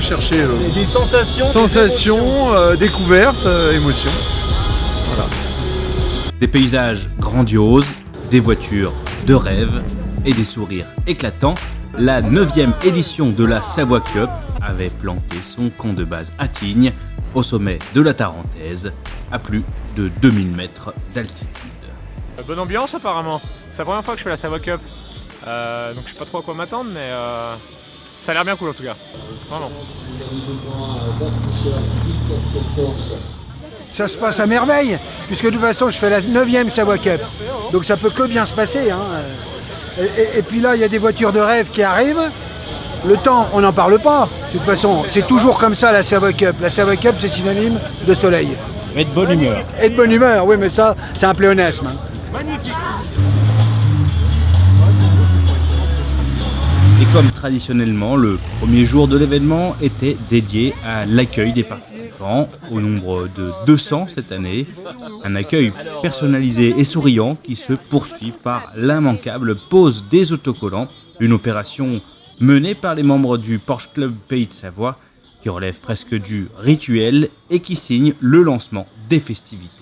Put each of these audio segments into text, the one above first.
chercher des sensations, découvertes, émotions. Voilà. Des paysages grandioses, des voitures de rêve et des sourires éclatants. La 9e édition de la Savoie Cup avait planté son camp de base à Tignes, au sommet de la Tarentaise, à plus de 2000 mètres d'altitude. Bonne ambiance apparemment. C'est la première fois que je fais la Savoie Cup. Donc je sais pas trop à quoi m'attendre, mais ça a l'air bien cool en tout cas. Vraiment. Ça se passe à merveille, puisque de toute façon je fais la 9e Savoie Cup. Donc ça peut que bien se passer. Hein. Et puis là, il y a des voitures de rêve qui arrivent. Le temps, on n'en parle pas. De toute façon, c'est toujours comme ça la Savoie Cup. La Savoie Cup, c'est synonyme de soleil. Et de bonne humeur. Et de bonne humeur, oui, mais ça, c'est un pléonasme. Hein. Magnifique. Et comme traditionnellement, le premier jour de l'événement était dédié à l'accueil des participants, au nombre de 200 cette année. Un accueil personnalisé et souriant qui se poursuit par l'immanquable pose des autocollants, une opération menée par les membres du Porsche Club Pays de Savoie, qui relève presque du rituel et qui signe le lancement des festivités.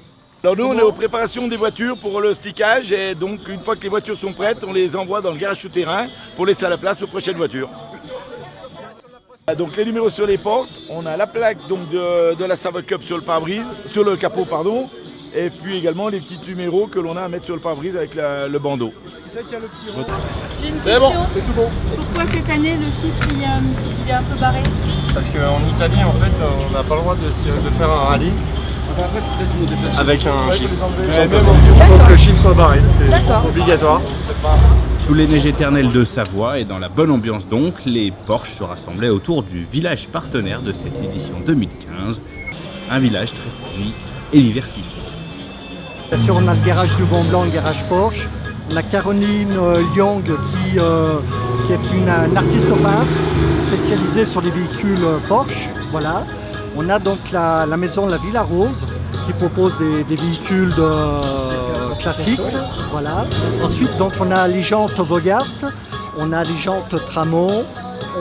Alors nous, on est aux préparations des voitures pour le stickage et donc une fois que les voitures sont prêtes, on les envoie dans le garage souterrain pour laisser la place aux prochaines voitures. Donc les numéros sur les portes, on a la plaque donc, de la Savoie Cup sur le pare-brise, sur le capot pardon, et puis également les petits numéros que l'on a à mettre sur le pare-brise avec le bandeau. J'ai une question. Bon, c'est tout bon. Pourquoi cette année le chiffre il est un peu barré? Parce qu'en Italie en fait on n'a pas le droit de faire un rallye avec un chiffre. Il faut que le chiffre soit barré, c'est obligatoire. Sous les neiges éternelles de Savoie et dans la bonne ambiance donc, les Porsche se rassemblaient autour du village partenaire de cette édition 2015, un village très fourni et diversifié. Bien sûr, on a le garage du Mont Blanc, le garage Porsche. On a Caroline Lyong qui est une artiste peintre spécialisée sur les véhicules Porsche. Voilà. On a donc la maison La Villa Rose qui propose des véhicules classiques. Voilà. Ensuite, donc, on a les jantes Bogart, on a les jantes Tramont,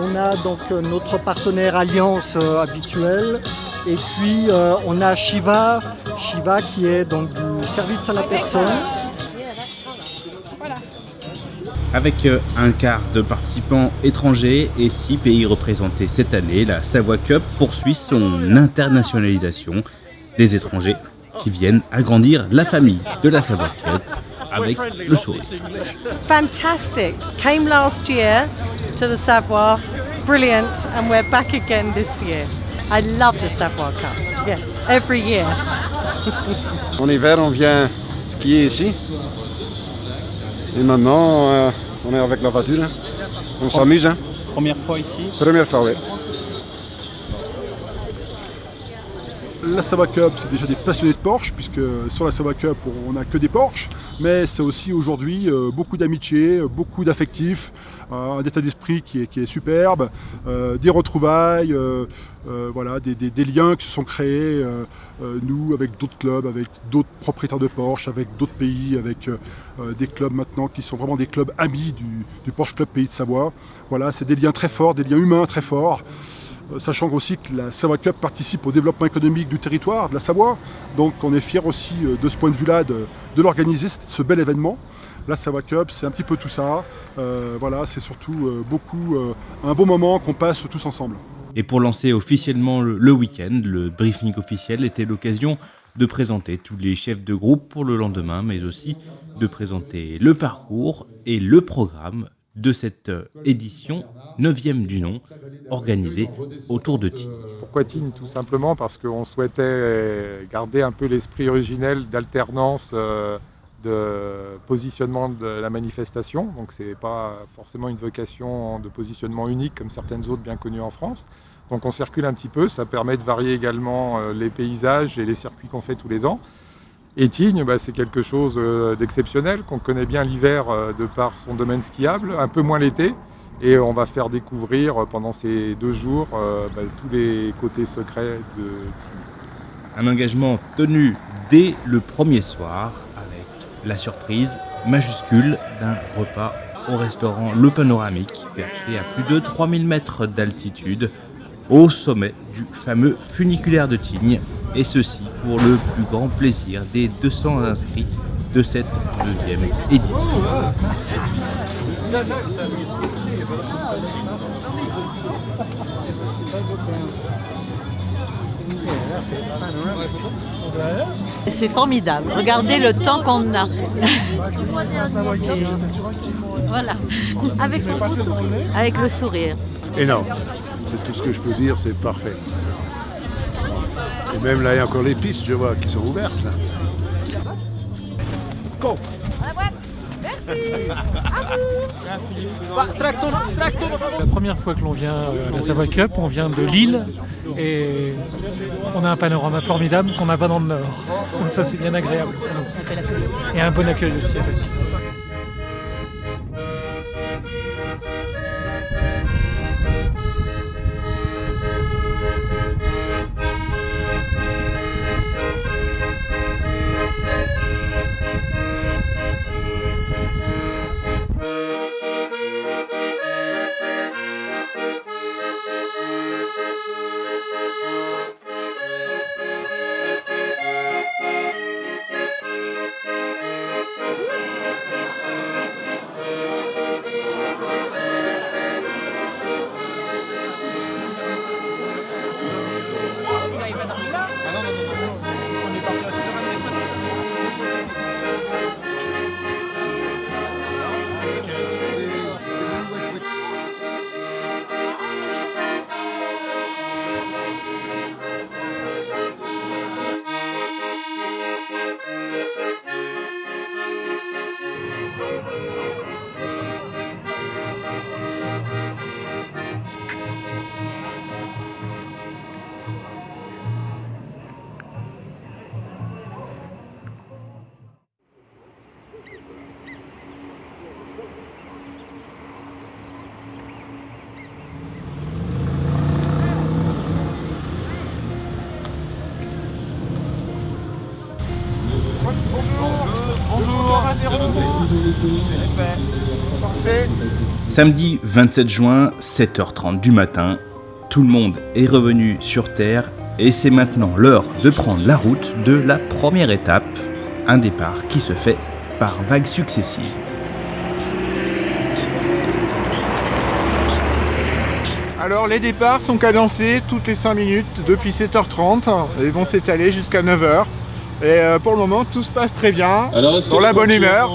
on a donc notre partenaire Alliance habituel. Et puis on a Shiva qui est donc du service à la personne. Avec un quart de participants étrangers et 6 pays représentés cette année, la Savoie Cup poursuit son internationalisation. Des étrangers qui viennent agrandir la famille de la Savoie Cup avec le sourire. Fantastic! Came last year to the Savoie, brilliant, and we're back again this year. I love the Savoie Cup, yes, every year. En hiver, on vient skier ici. Et maintenant, on est avec la voiture. Hein. On s'amuse. Hein. Première fois ici? Première fois, oui. La Savoie Cup, c'est déjà des passionnés de Porsche, puisque sur la Savoie Cup, on n'a que des Porsche, mais c'est aussi aujourd'hui beaucoup d'amitié, beaucoup d'affectifs, un état d'esprit qui est superbe, des retrouvailles, voilà, des liens qui se sont créés, nous, avec d'autres clubs, avec d'autres propriétaires de Porsche, avec d'autres pays, avec des clubs maintenant qui sont vraiment des clubs amis du Porsche Club Pays de Savoie. Voilà, c'est des liens très forts, des liens humains très forts. Sachant aussi que la Savoie Cup participe au développement économique du territoire, de la Savoie. Donc on est fiers aussi de ce point de vue-là de l'organiser, ce bel événement. La Savoie Cup, c'est un petit peu tout ça. Voilà, c'est surtout un beau moment qu'on passe tous ensemble. Et pour lancer officiellement le week-end, le briefing officiel était l'occasion de présenter tous les chefs de groupe pour le lendemain, mais aussi de présenter le parcours et le programme de cette édition 9e du nom, organisée autour de Tignes. Pourquoi Tignes? Tout simplement parce qu'on souhaitait garder un peu l'esprit originel d'alternance de positionnement de la manifestation. Donc ce n'est pas forcément une vocation de positionnement unique comme certaines autres bien connues en France. Donc on circule un petit peu, ça permet de varier également les paysages et les circuits qu'on fait tous les ans. Et Tignes, c'est quelque chose d'exceptionnel, qu'on connaît bien l'hiver de par son domaine skiable, un peu moins l'été. Et on va faire découvrir pendant ces 2 jours tous les côtés secrets de Tignes. Un engagement tenu dès le premier soir avec la surprise majuscule d'un repas au restaurant Le Panoramique, perché à plus de 3000 mètres d'altitude. au sommet du fameux funiculaire de Tignes, et ceci pour le plus grand plaisir des 200 inscrits de cette deuxième édition. C'est formidable. Regardez le temps qu'on a. Voilà. Avec le sourire. Énorme. C'est tout ce que je peux dire, c'est parfait. Et même là, il y a encore les pistes, je vois, qui sont ouvertes. Là. Go. La première fois que l'on vient à la Savoie Cup, on vient de Lille et on a un panorama formidable qu'on n'a pas dans le Nord. Donc ça c'est bien agréable. Et un bon accueil aussi. Samedi 27 juin, 7h30 du matin, tout le monde est revenu sur Terre et c'est maintenant l'heure de prendre la route de la première étape, un départ qui se fait par vagues successives. Alors les départs sont cadencés toutes les 5 minutes depuis 7h30 et vont s'étaler jusqu'à 9h. Et pour le moment tout se passe très bien, dans la bonne humeur,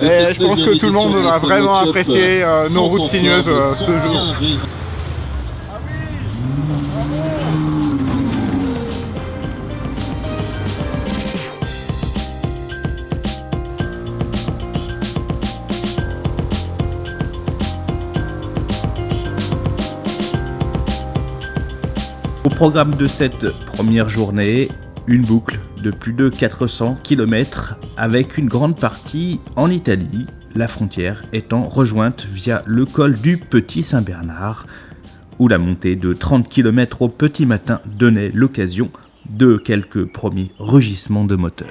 et je pense que tout le monde va vraiment apprécier nos routes sinueuses ce jour. Au programme de cette première journée, une boucle de plus de 400 km avec une grande partie en Italie, la frontière étant rejointe via le col du Petit Saint-Bernard, où la montée de 30 km au petit matin donnait l'occasion de quelques premiers rugissements de moteur.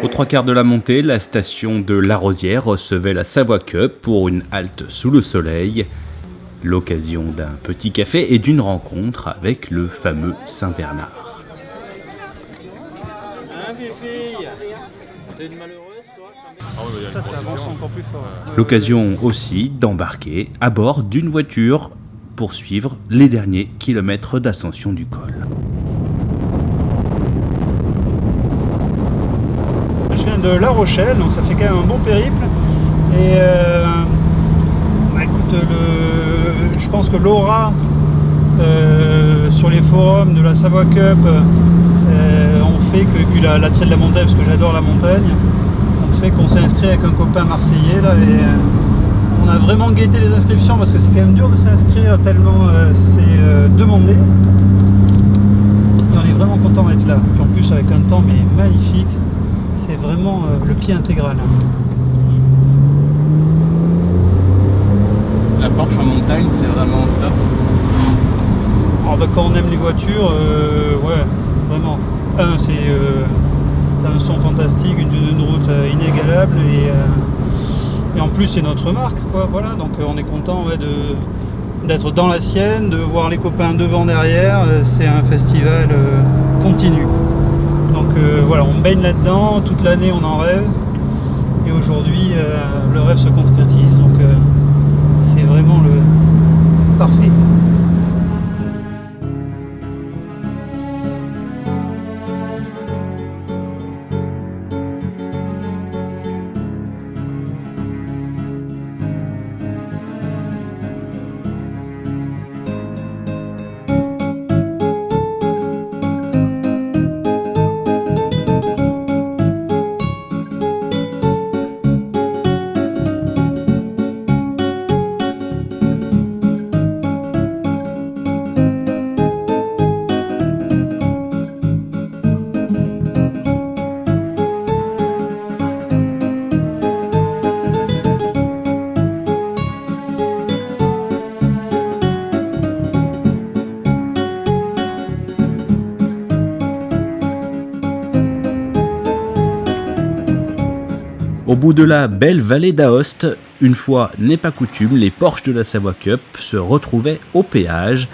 Aux 3/4 de la montée, la station de La Rosière recevait la Savoie Cup pour une halte sous le soleil, l'occasion d'un petit café et d'une rencontre avec le fameux Saint-Bernard. Ça avance encore plus fort. L'occasion aussi d'embarquer à bord d'une voiture pour suivre les derniers kilomètres d'ascension du col. Je viens de La Rochelle, donc ça fait quand même un bon périple. Et écoute, je pense que l'aura sur les forums de la Savoie Cup on fait que, et puis l'attrait de la montagne, parce que j'adore la montagne, on fait qu'on s'est inscrit avec un copain marseillais là, et on a vraiment guetté les inscriptions parce que c'est quand même dur de s'inscrire tellement c'est demandé, et on est vraiment content d'être là. Puis en plus avec un temps mais magnifique, c'est vraiment le pied intégral. La Porsche en montagne, c'est vraiment top. Alors, bah, quand on aime les voitures, ouais, vraiment. C'est un son fantastique, une tenue de route inégalable, et en plus c'est notre marque, quoi. Voilà, donc on est content, ouais, d'être dans la sienne, de voir les copains devant, derrière. C'est un festival continu. Donc voilà, on baigne là-dedans, toute l'année on en rêve, et aujourd'hui le rêve se concrétise. Donc c'est vraiment le parfait. Au bout de la belle vallée d'Aoste, une fois n'est pas coutume, les Porsche de la Savoie Cup se retrouvaient au péage.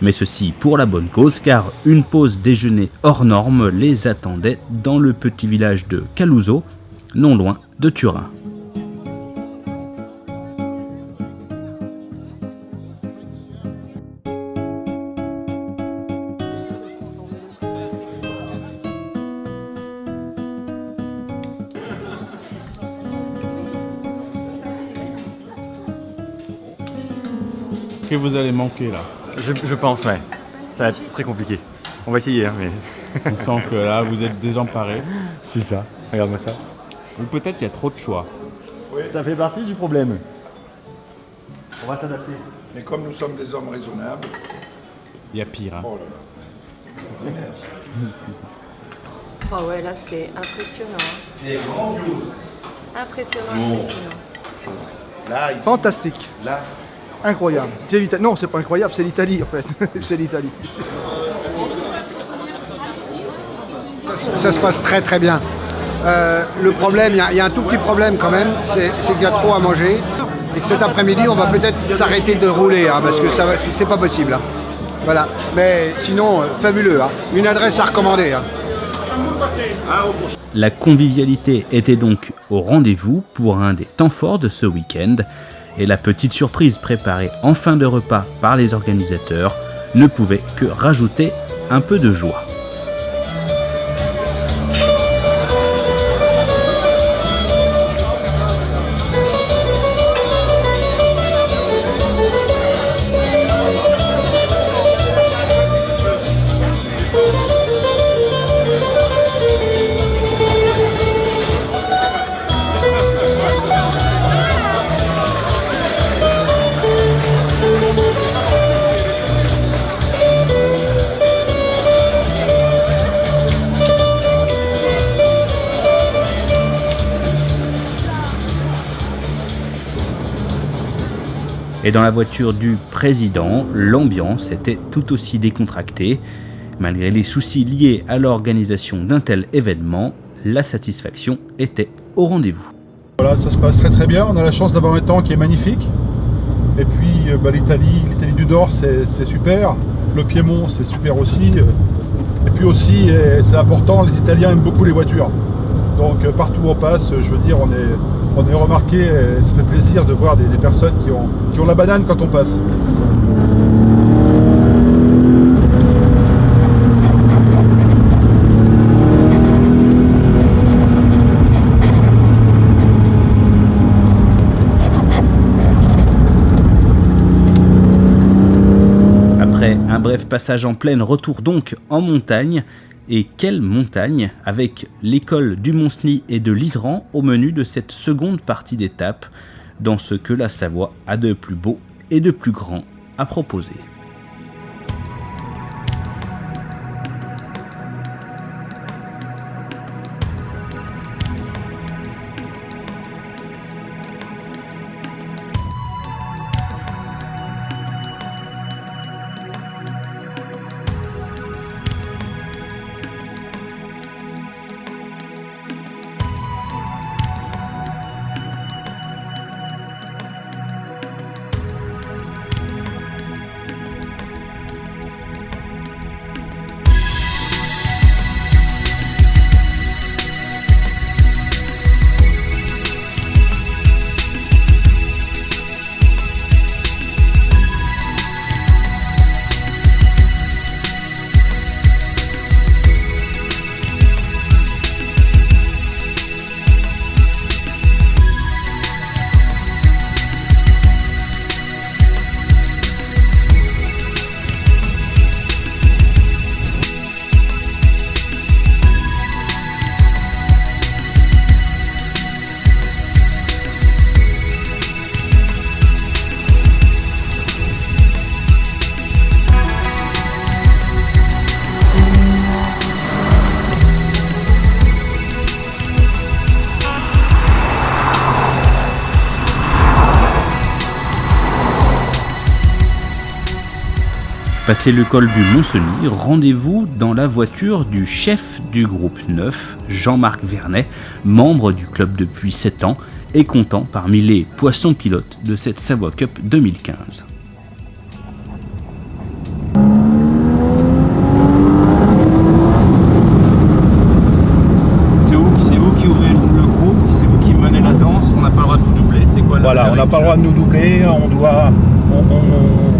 Mais ceci pour la bonne cause, car une pause déjeuner hors norme les attendait dans le petit village de Caluso, non loin de Turin. Que vous allez manquer là? Je pense, ouais. Ça va être très compliqué. On va essayer, hein, mais... On sent que là, vous êtes désemparés. C'est ça, regarde-moi ça. Ou peut-être il y a trop de choix. Oui. Ça fait partie du problème. On va s'adapter. Mais comme nous sommes des hommes raisonnables... Il y a pire, hein. Oh là là. Oh ouais, là c'est impressionnant. C'est grandiose. Impressionnant, impressionnant. Là, ici. Fantastique. Là. Incroyable. C'est l'Italie. Non, c'est pas incroyable, c'est l'Italie en fait. C'est l'Italie. Ça se passe très très bien. Le problème, il y a un tout petit problème quand même, c'est qu'il y a trop à manger. Et que cet après-midi, on va peut-être s'arrêter de rouler, hein, parce que c'est pas possible. Hein. Voilà. Mais sinon, fabuleux. Hein. Une adresse à recommander. Hein. La convivialité était donc au rendez-vous pour un des temps forts de ce week-end. Et la petite surprise préparée en fin de repas par les organisateurs ne pouvait que rajouter un peu de joie. Et dans la voiture du président, l'ambiance était tout aussi décontractée. Malgré les soucis liés à l'organisation d'un tel événement, la satisfaction était au rendez-vous. Voilà, ça se passe très très bien. On a la chance d'avoir un temps qui est magnifique. Et puis l'Italie du Nord, c'est super. Le Piémont, c'est super aussi. Et puis aussi, c'est important, les Italiens aiment beaucoup les voitures. Donc partout où on passe, je veux dire, on est remarqué, et ça fait plaisir de voir des personnes qui ont la banane quand on passe. Bref passage en plaine, retour donc en montagne. Et quelle montagne, avec l'école du Mont-Cenis et de l'Iseran au menu de cette seconde partie d'étape, dans ce que la Savoie a de plus beau et de plus grand à proposer. Passé le col du Mont-Cenis, rendez-vous dans la voiture du chef du groupe 9, Jean-Marc Vernet, membre du club depuis 7 ans et comptant parmi les poissons pilotes de cette Savoie Cup 2015. C'est vous qui ouvrez le groupe, c'est vous qui menez la danse, on n'a pas le droit de vous doubler, c'est quoi? Voilà, on n'a pas le droit de nous doubler,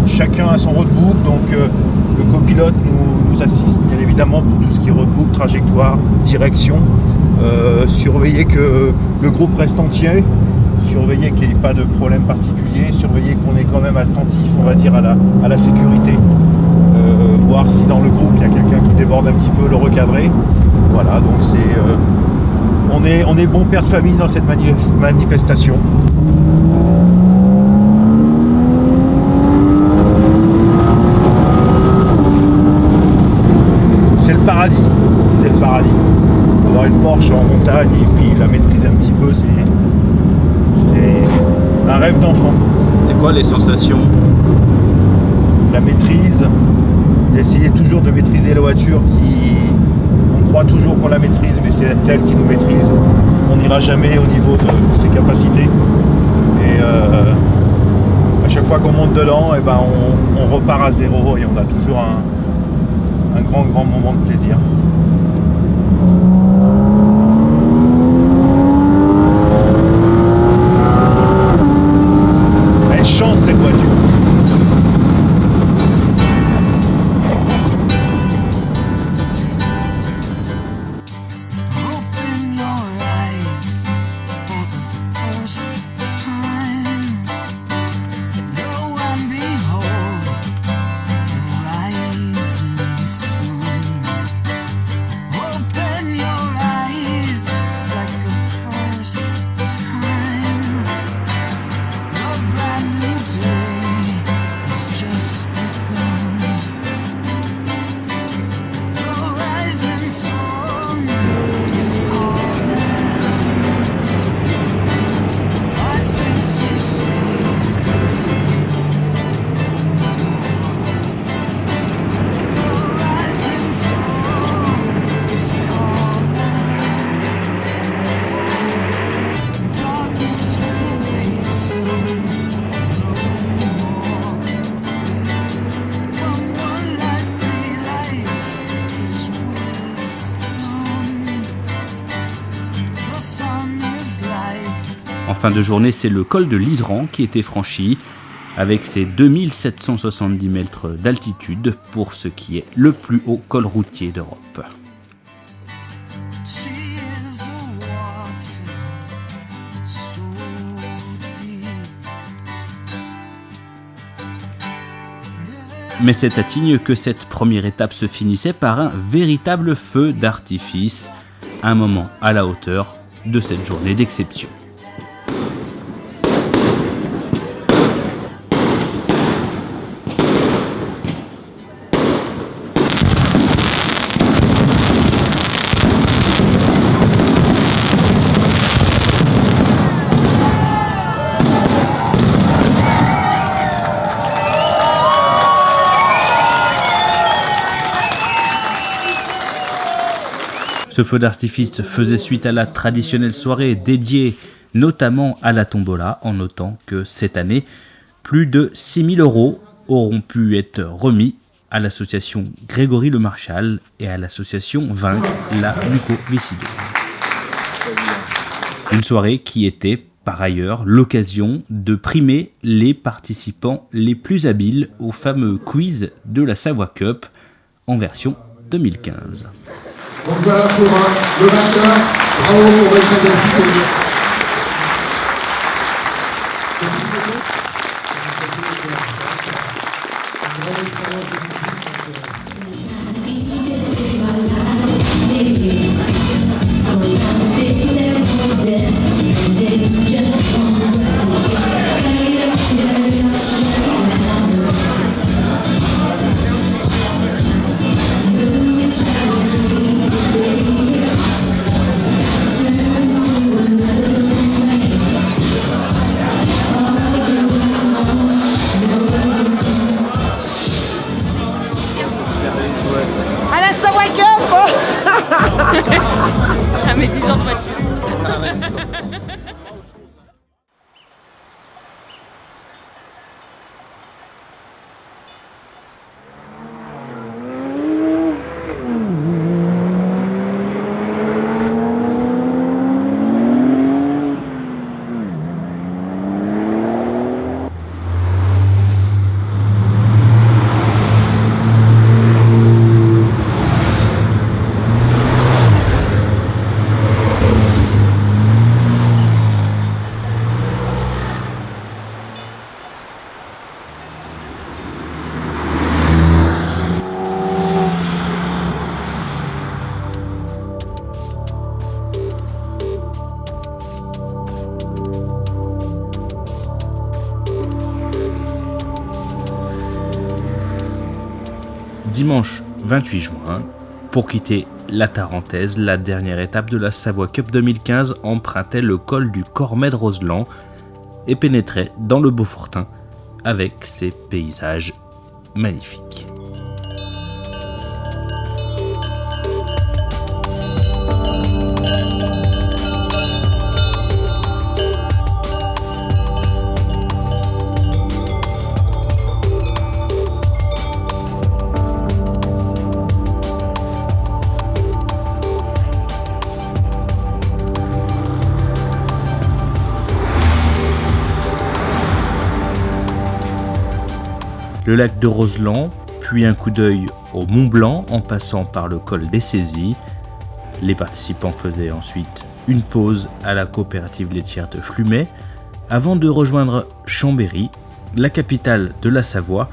chacun a son roadbook, donc le copilote nous assiste bien évidemment pour tout ce qui est roadbook, trajectoire, direction, surveiller que le groupe reste entier, surveiller qu'il n'y ait pas de problème particulier, surveiller qu'on est quand même attentif, on va dire, à la sécurité, voir si dans le groupe il y a quelqu'un qui déborde un petit peu, le recadrer. Voilà, donc on est bon père de famille dans cette manifestation. C'est le paradis. Avoir une Porsche en montagne et puis la maîtriser un petit peu, c'est un rêve d'enfant. C'est quoi les sensations? La maîtrise, d'essayer toujours de maîtriser la voiture on croit toujours qu'on la maîtrise, mais c'est elle qui nous maîtrise. On n'ira jamais au niveau de ses capacités. Et à chaque fois qu'on monte dedans, et ben on repart à zéro et on a toujours un grand moment de plaisir. Elle chante cette voiture. En fin de journée, c'est le col de l'Iseran qui était franchi, avec ses 2770 mètres d'altitude pour ce qui est le plus haut col routier d'Europe. Mais c'est à Tignes que cette première étape se finissait par un véritable feu d'artifice, un moment à la hauteur de cette journée d'exception. Ce feu d'artifice faisait suite à la traditionnelle soirée dédiée notamment à la tombola, en notant que cette année, plus de 6 000 € auront pu être remis à l'association Grégory Le Marchal et à l'association Vaincre la mucoviscidose. Une soirée qui était par ailleurs l'occasion de primer les participants les plus habiles au fameux quiz de la Savoie Cup en version 2015. Donc voilà pour le vainqueur. Bravo pour votre activité. À mes 10 ans de voiture. Dimanche 28 juin, pour quitter la Tarentaise, la dernière étape de la Savoie Cup 2015 empruntait le col du Cormet de Roseland et pénétrait dans le Beaufortin avec ses paysages magnifiques. Le lac de Roseland, puis un coup d'œil au Mont Blanc en passant par le col des Saisies. Les participants faisaient ensuite une pause à la coopérative laitière de Flumet avant de rejoindre Chambéry, la capitale de la Savoie,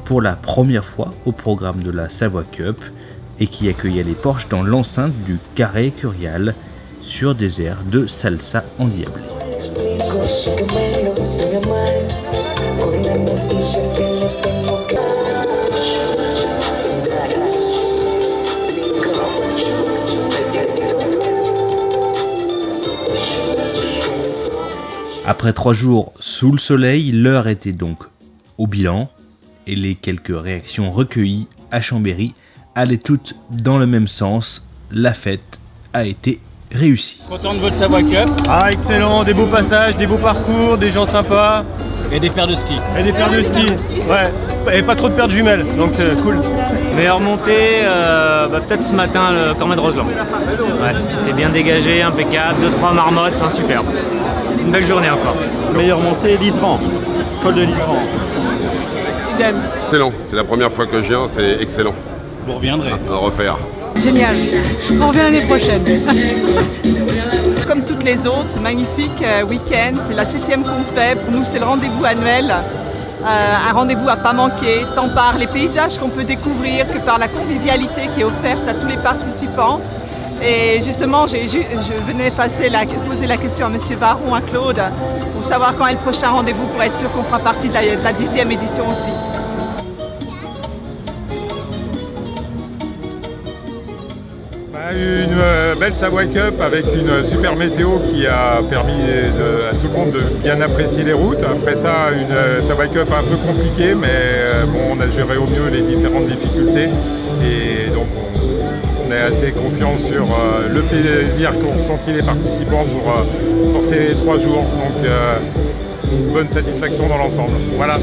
pour la première fois au programme de la Savoie Cup et qui accueillait les Porsches dans l'enceinte du Carré Curial sur des airs de salsa endiablée. Après 3 jours sous le soleil, l'heure était donc au bilan et les quelques réactions recueillies à Chambéry allaient toutes dans le même sens. La fête a été réussie. Content de votre Savoie Cup. Ah, excellent, des beaux passages, des beaux parcours, des gens sympas. Et des paires de ski. Et des paires de ski, ouais. Et pas trop de paires de jumelles, donc cool. Meilleure montée, peut-être ce matin, le Cormet de Roseland. Ouais, c'était bien dégagé, impeccable, 2-3 marmottes, enfin superbe. Une belle journée encore. Meilleure montée, Liseran. Col de Liseran. Idem. Excellent, c'est la première fois que je viens, c'est excellent. Vous reviendrez. À refaire. Génial. On revient l'année prochaine. Comme toutes les autres, c'est magnifique week-end. C'est la 7e qu'on fait. Pour nous, c'est le rendez-vous annuel. un rendez-vous à pas manquer, tant par les paysages qu'on peut découvrir que par la convivialité qui est offerte à tous les participants. Et justement, je venais poser la question à M. Varon, à Claude, pour savoir quand est le prochain rendez-vous pour être sûr qu'on fera partie de la 10e édition aussi. Une belle Savoie Cup avec une super météo qui a permis à tout le monde de bien apprécier les routes. Après ça, une Savoie Cup un peu compliquée, mais bon, on a géré au mieux les différentes difficultés. Et donc on est assez confiant sur le plaisir qu'ont ressenti les participants pour ces 3 jours. Donc une bonne satisfaction dans l'ensemble. Voilà.